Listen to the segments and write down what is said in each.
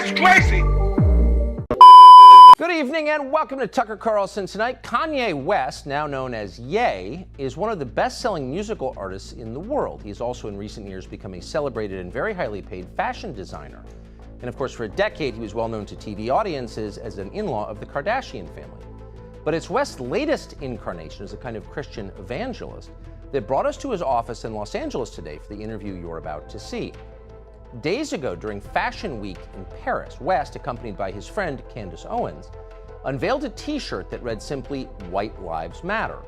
That's crazy. Good evening and welcome to Tucker Carlson Tonight. Kanye West, now known as Ye, is one of the best-selling musical artists in the world. He has also in recent years become a celebrated and very highly paid fashion designer. And of course, for a decade, he was well known to TV audiences as an in-law of the Kardashian family. But it's West's latest incarnation as a kind of Christian evangelist that brought us to his office in Los Angeles today for the interview you're about to see. Days ago, during Fashion Week in Paris, West, accompanied by his friend Candace Owens, unveiled a t-shirt that read simply, "White Lives Matter."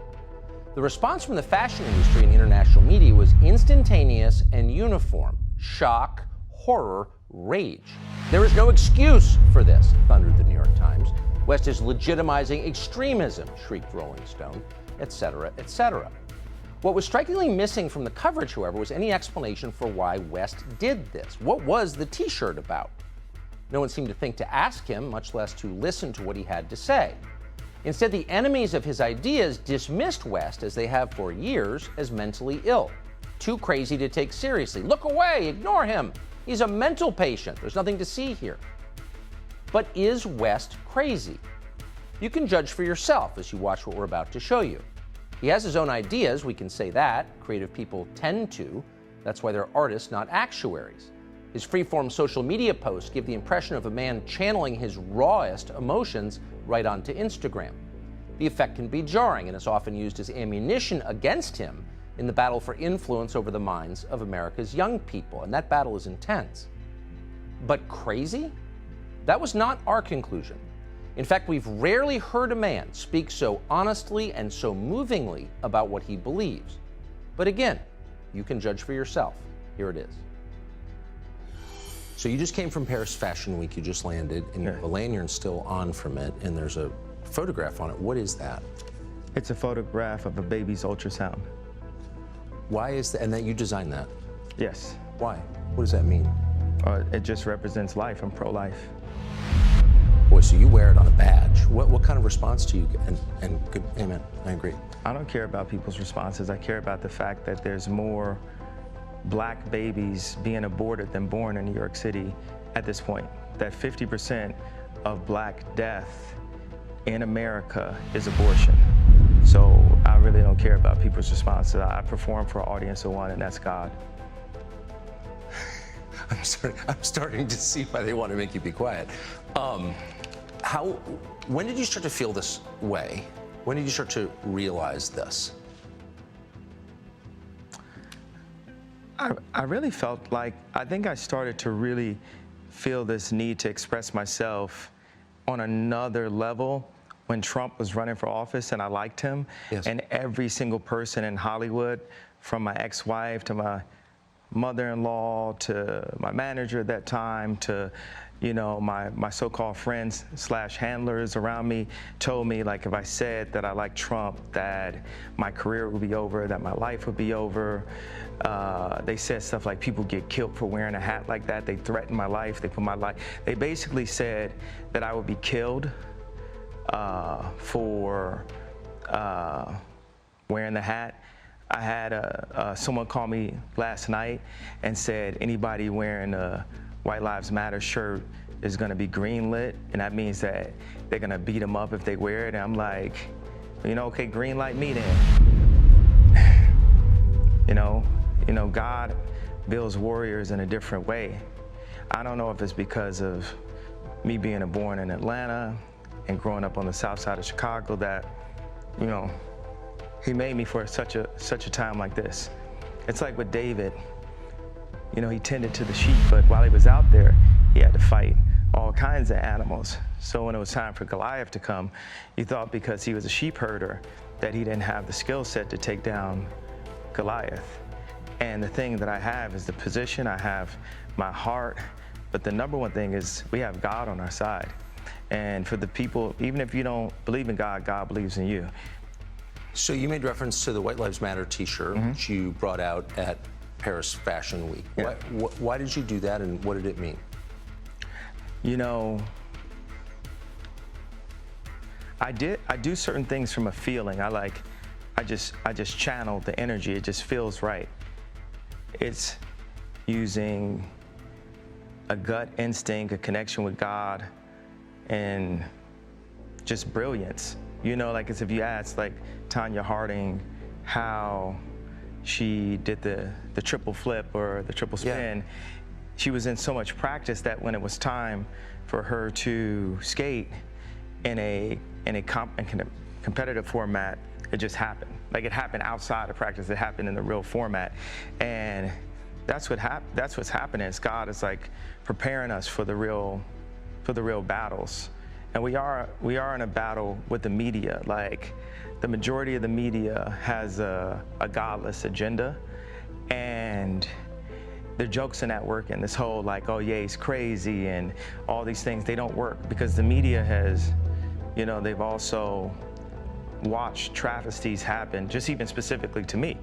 The response from the fashion industry and international media was instantaneous and uniform: shock, horror, rage. "There is no excuse for this," thundered the New York Times. "West is legitimizing extremism," shrieked Rolling Stone, etc., etc. What was strikingly missing from the coverage, however, was any explanation for why West did this. What was the t-shirt about? No one seemed to think to ask him, much less to listen to what he had to say. Instead, the enemies of his ideas dismissed West, as they have for years, as mentally ill. Too crazy to take seriously. Look away, ignore him. He's a mental patient. There's nothing to see here. But is West crazy? You can judge for yourself as you watch what we're about to show you. He has his own ideas, we can say that. Creative people tend to. That's why they're artists, not actuaries. His free-form social media posts give the impression of a man channeling his rawest emotions right onto Instagram. The effect can be jarring and is often used as ammunition against him in the battle for influence over the minds of America's young people, and that battle is intense. But crazy? That was not our conclusion. In fact, we've rarely heard a man speak so honestly and so movingly about what he believes. But again, you can judge for yourself. Here it is. So you just came from Paris Fashion Week. You just landed, and the lanyard's still on from it, and there's a photograph on it. What is that? It's a photograph of a baby's ultrasound. Why is that? And that you designed that? Yes. Why? What does that mean? It just represents life. I'm pro-life. Boy, so you wear it on a badge. What kind of response do you get? And good, amen, I agree. I don't care about people's responses. I care about the fact that there's more black babies being aborted than born in New York City at this point. That 50% of black death in America is abortion. So I really don't care about people's responses. I perform for an audience of one, and that's God. I'm starting to see why they want to make you be quiet. When did you start to feel this way? When did you start to realize this? I really felt like, I think I started to really feel this need to express myself on another level when Trump was running for office, and I liked him. Yes. And every single person in Hollywood, from my ex-wife to my mother-in-law to my manager at that time to, you know, my so-called friends / handlers around me, told me, like, if I said that I like Trump, that my career would be over, that my life would be over. They said stuff like people get killed for wearing a hat like that. They threatened my life. They put my life. They basically said that I would be killed for wearing the hat. I had someone call me last night and said anybody wearing a White Lives Matter shirt is going to be greenlit, and that means that they're going to beat them up if they wear it. And I'm like, you know, okay, green light me then. You know, God builds warriors in a different way. I don't know if it's because of me being born in Atlanta and growing up on the south side of Chicago that, you know, he made me for such a time like this. It's like with David, you know, he tended to the sheep, but while he was out there, he had to fight all kinds of animals. So when it was time for Goliath to come, you thought because he was a sheep herder that he didn't have the skill set to take down Goliath. And the thing that I have is the position, I have my heart, but the number one thing is we have God on our side. And for the people, even if you don't believe in God, God believes in you. So you made reference to the White Lives Matter t-shirt, which you brought out at Paris Fashion Week. Yeah. Why did you do that, and what did it mean? You know, I do certain things from a feeling. I just channel the energy. It just feels right. It's using a gut instinct, a connection with God, and just brilliance. You know, like as if you asked like Tanya Harding how she did the triple flip or the triple spin. She was in so much practice that when it was time for her to skate in a competitive format, it just happened. Like it happened outside of practice. It happened in the real format, and that's what's happening. Is God is like preparing us for the real battles, and we are in a battle with the media. Like the majority of the media has a godless agenda, and the jokes in that work, and this whole like, oh yeah, he's crazy, and all these things, they don't work because the media has, you know, they've also watched travesties happen, just even specifically to me,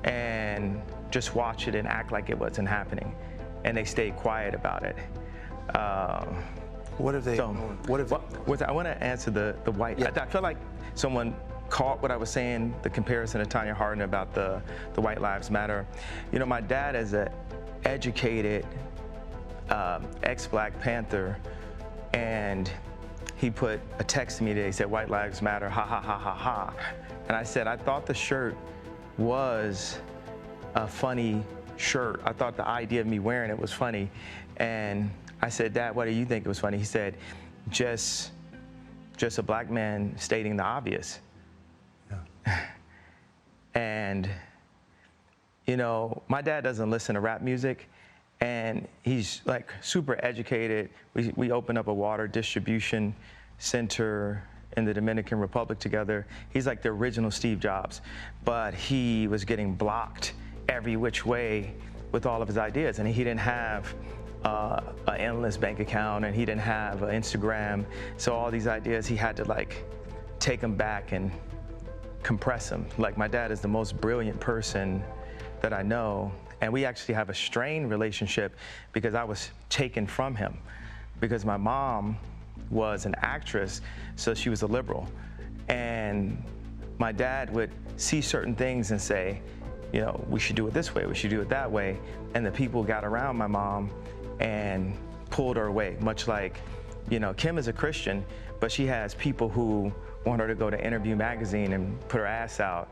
and just watch it and act like it wasn't happening, and they stay quiet about it. What have they? So, I want to answer the white. Yeah. I feel like someone caught what I was saying, the comparison to Tanya Harding about the White Lives Matter. You know, my dad is an educated ex-Black Panther, and he put a text to me today. He said, "White Lives Matter, ha ha ha ha ha." And I said, I thought the shirt was a funny shirt. I thought the idea of me wearing it was funny. And I said, "Dad, why do you think it was funny?" He said, just a Black man stating the obvious. Yeah. And, you know, my dad doesn't listen to rap music, and he's like super educated. We opened up a water distribution center in the Dominican Republic together. He's like the original Steve Jobs, but he was getting blocked every which way with all of his ideas, and he didn't have an endless bank account, and he didn't have an Instagram. So all these ideas, he had to like take them back and compress them. Like my dad is the most brilliant person that I know, and we actually have a strained relationship because I was taken from him, because my mom was an actress, so she was a liberal, and my dad would see certain things and say, you know, we should do it this way, we should do it that way, and the people got around my mom and pulled her away, much like, you know, Kim is a Christian, but she has people who want her to go to Interview magazine and put her ass out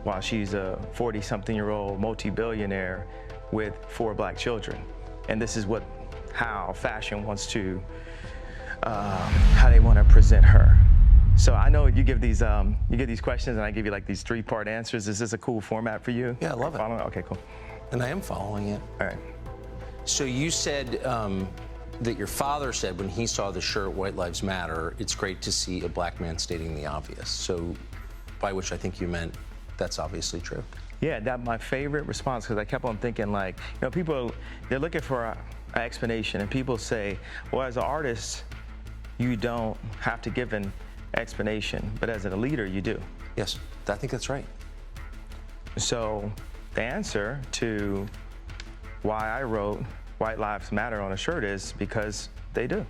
while she's a 40-something-year-old multi-billionaire with 4 Black children. And this is how fashion wants to, how they want to present her. So I know you give these questions, and I give you like these 3-part answers. Is this a cool format for you? Yeah, I love it. Okay, cool. And I am following it. All right. So you said that your father said when he saw the shirt, White Lives Matter, it's great to see a Black man stating the obvious. So by which I think you meant that's obviously true. Yeah, that's my favorite response, because I kept on thinking, like, you know, people, they're looking for an explanation, and people say, well, as an artist, you don't have to give an explanation, but as a leader, you do. Yes, I think that's right. So the answer to why I wrote White Lives Matter on a shirt is because they do.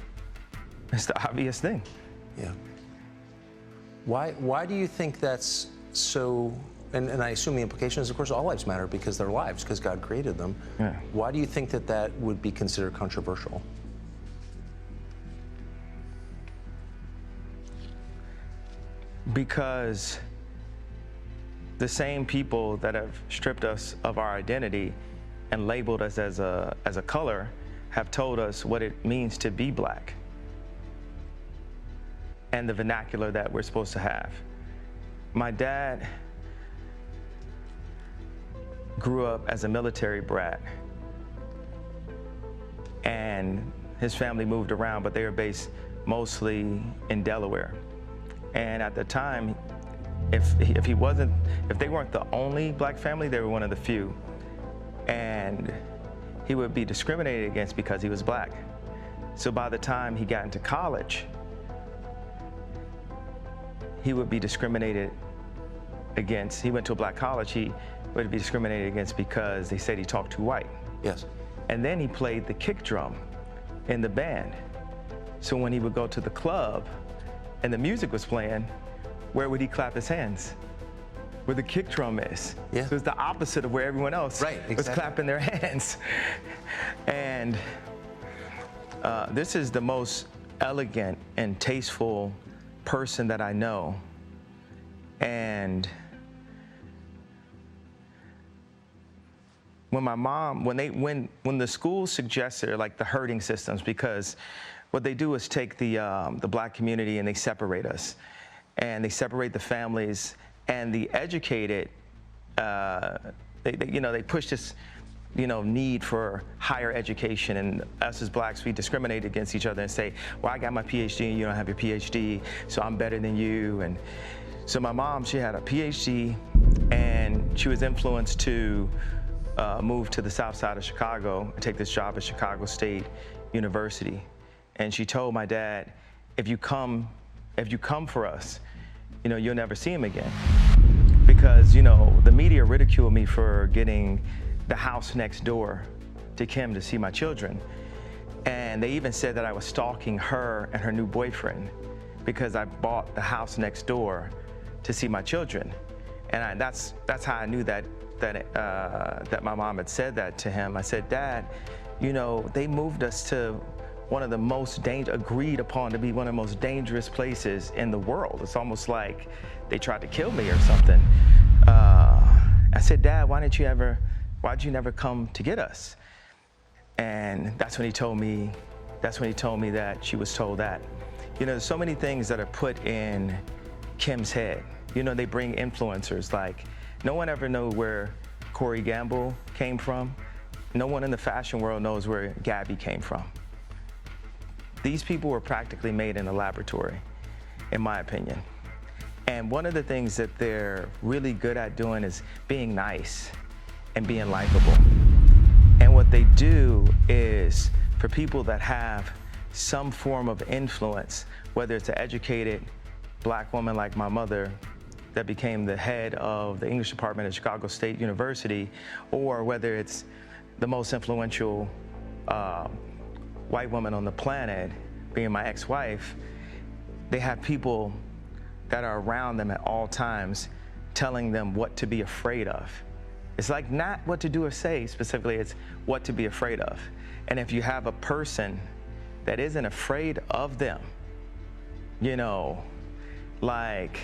It's the obvious thing. Yeah. Why do you think that's so, and I assume the implication is, of course, all lives matter because they're lives, because God created them. Yeah. Why do you think that would be considered controversial? Because the same people that have stripped us of our identity and labeled us as a color have told us what it means to be Black and the vernacular that we're supposed to have. My dad grew up as a military brat, and his family moved around, but they were based mostly in Delaware. And at the time, if they weren't the only Black family, they were one of the few. And he would be discriminated against because he was Black. So by the time he got into college, he would be discriminated against. He went to a Black college, he would be discriminated against because they said he talked too white. Yes. And then he played the kick drum in the band. So when he would go to the club and the music was playing, where would he clap his hands? Where the kick drum is. Yeah. So it's the opposite of where everyone else was clapping their hands. And This is the most elegant and tasteful person that I know. And when my mom, when the school suggested like the herding systems, because what they do is take the black community and they separate us, and they separate the families, and the educated, they push this, need for higher education, and us as blacks, we discriminate against each other and say, well, I got my PhD and you don't have your PhD, so I'm better than you. And so my mom, she had a PhD, and she was influenced to move to the south side of Chicago and take this job at Chicago State University. And she told my dad, if you come for us, you'll never see him again. Because, the media ridiculed me for getting the house next door to Kim to see my children. And they even said that I was stalking her and her new boyfriend because I bought the house next door to see my children. And that's how I knew that my mom had said that to him. I said, Dad, they moved us to one of the most agreed upon to be one of the most dangerous places in the world. It's almost like they tried to kill me or something. I said, Dad, why'd you never come to get us? And that's when he told me that she was told that. There's so many things that are put in Kim's head. They bring influencers, like no one ever knew where Corey Gamble came from. No one in the fashion world knows where Gabby came from. These people were practically made in a laboratory, in my opinion. And one of the things that they're really good at doing is being nice and being likable. And what they do is, for people that have some form of influence, whether it's an educated black woman like my mother that became the head of the English department at Chicago State University, or whether it's the most influential white woman on the planet, being my ex-wife, they have people that are around them at all times telling them what to be afraid of. It's like not what to do or say specifically, it's what to be afraid of. And if you have a person that isn't afraid of them, like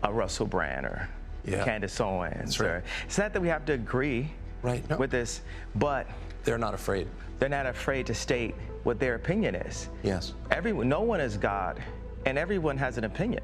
a Russell Brand or Candace Owens, right. It's not that we have to agree with this, but they're not afraid. They're not afraid to state what their opinion is. Yes. No one is God, and everyone has an opinion.